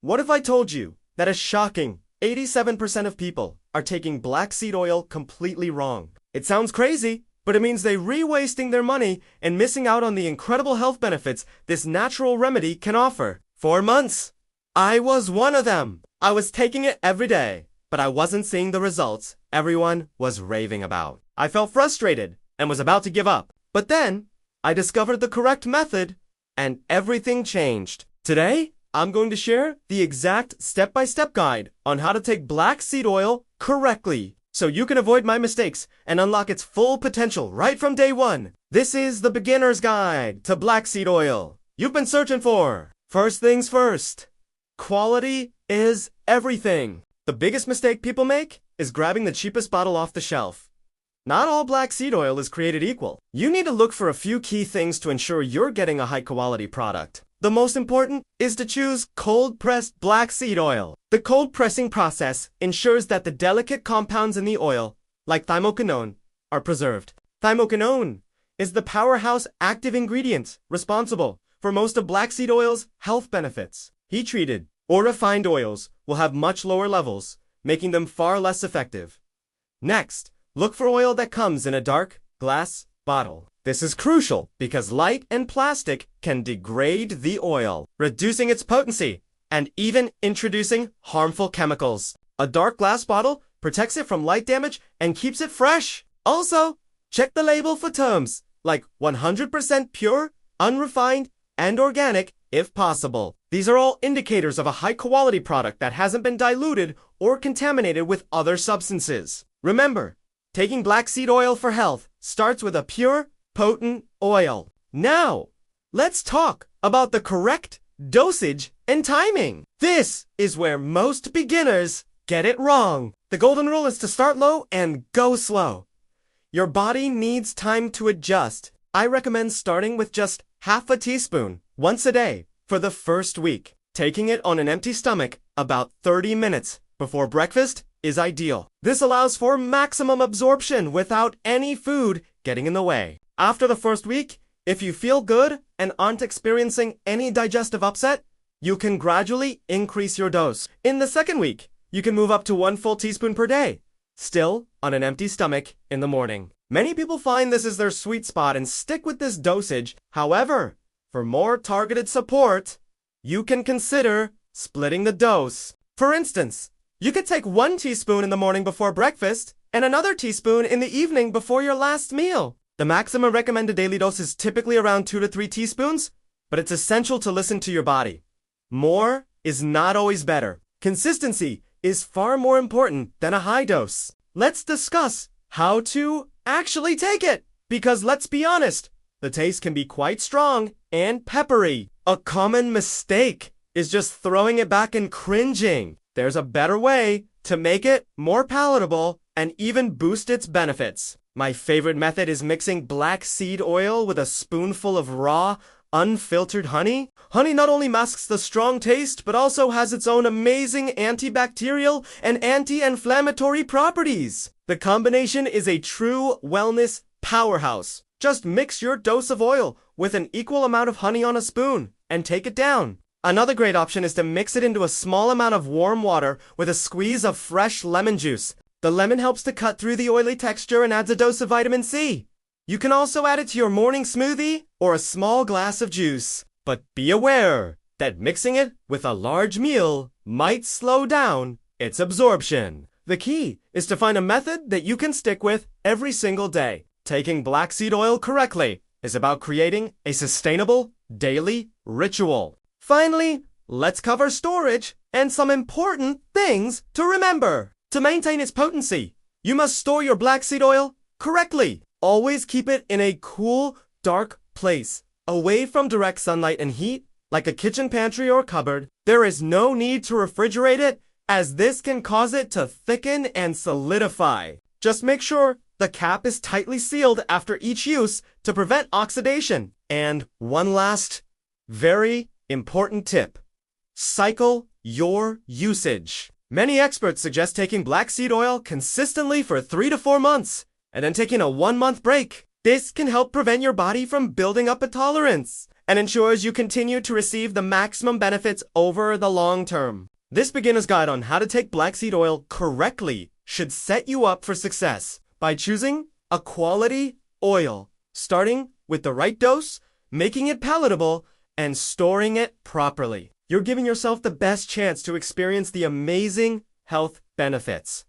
What if I told you that a shocking 87% of people are taking black seed oil completely wrong? It sounds crazy, but it means they're re-wasting their money and missing out on the incredible health benefits this natural remedy can offer. For months, I was one of them. I was taking it every day, but I wasn't seeing the results everyone was raving about. I felt frustrated and was about to give up. But then, I discovered the correct method, and everything changed. Today, I'm going to share the exact step-by-step guide on how to take black seed oil correctly, so you can avoid my mistakes and unlock its full potential right from day one. This is the beginner's guide to black seed oil you've been searching for. First things first, quality is everything. The biggest mistake people make is grabbing the cheapest bottle off the shelf. Not all black seed oil is created equal. You need to look for a few key things to ensure you're getting a high-quality product. The most important is to choose cold-pressed black seed oil. The cold pressing process ensures that the delicate compounds in the oil, like thymoquinone, are preserved. Thymoquinone is the powerhouse active ingredient responsible for most of black seed oil's health benefits. Heat-treated or refined oils will have much lower levels, making them far less effective. Next, look for oil that comes in a dark glass bottle. This is crucial because light and plastic can degrade the oil, reducing its potency and even introducing harmful chemicals. A dark glass bottle protects it from light damage and keeps it fresh. Also, check the label for terms like 100% pure, unrefined, and organic if possible. These are all indicators of a high-quality product that hasn't been diluted or contaminated with other substances. Remember, taking black seed oil for health starts with a pure, potent oil. Now, let's talk about the correct dosage and timing. This is where most beginners get it wrong. The golden rule is to start low and go slow. Your body needs time to adjust. I recommend starting with just half a teaspoon once a day for the first week. Taking it on an empty stomach about 30 minutes before breakfast is ideal. This allows for maximum absorption without any food getting in the way. After the first week, if you feel good and aren't experiencing any digestive upset, you can gradually increase your dose. In the second week, you can move up to 1 full teaspoon per day, still on an empty stomach in the morning. Many people find this is their sweet spot and stick with this dosage. However, for more targeted support, you can consider splitting the dose. For instance, you could take 1 teaspoon in the morning before breakfast and another teaspoon in the evening before your last meal. The maximum recommended daily dose is typically around 2 to 3 teaspoons, but it's essential to listen to your body. More is not always better. Consistency is far more important than a high dose. Let's discuss how to actually take it, because let's be honest, the taste can be quite strong and peppery. A common mistake is just throwing it back and cringing. There's a better way to make it more palatable and even boost its benefits. My favorite method is mixing black seed oil with a spoonful of raw, unfiltered honey. Honey not only masks the strong taste, but also has its own amazing antibacterial and anti-inflammatory properties. The combination is a true wellness powerhouse. Just mix your dose of oil with an equal amount of honey on a spoon and take it down. Another great option is to mix it into a small amount of warm water with a squeeze of fresh lemon juice. The lemon helps to cut through the oily texture and adds a dose of vitamin C. You can also add it to your morning smoothie or a small glass of juice. But be aware that mixing it with a large meal might slow down its absorption. The key is to find a method that you can stick with every single day. Taking black seed oil correctly is about creating a sustainable daily ritual. Finally, let's cover storage and some important things to remember. To maintain its potency, you must store your black seed oil correctly. Always keep it in a cool, dark place, away from direct sunlight and heat, like a kitchen pantry or cupboard. There is no need to refrigerate it, as this can cause it to thicken and solidify. Just make sure the cap is tightly sealed after each use to prevent oxidation. And one last, very important tip: cycle your usage. Many experts suggest taking black seed oil consistently for 3 to 4 months, and then taking a 1-month break. This can help prevent your body from building up a tolerance. and ensures you continue to receive the maximum benefits over the long term. This beginner's guide on how to take black seed oil correctly should set you up for success by choosing a quality oil, starting with the right dose, making it palatable, and storing it properly. You're giving yourself the best chance to experience the amazing health benefits.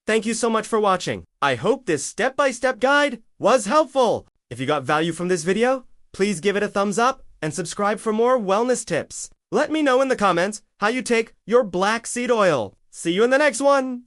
Thank you so much for watching. I hope this step-by-step guide was helpful. If you got value from this video, please give it a thumbs up and subscribe for more wellness tips. Let me know in the comments how you take your black seed oil. See you in the next one.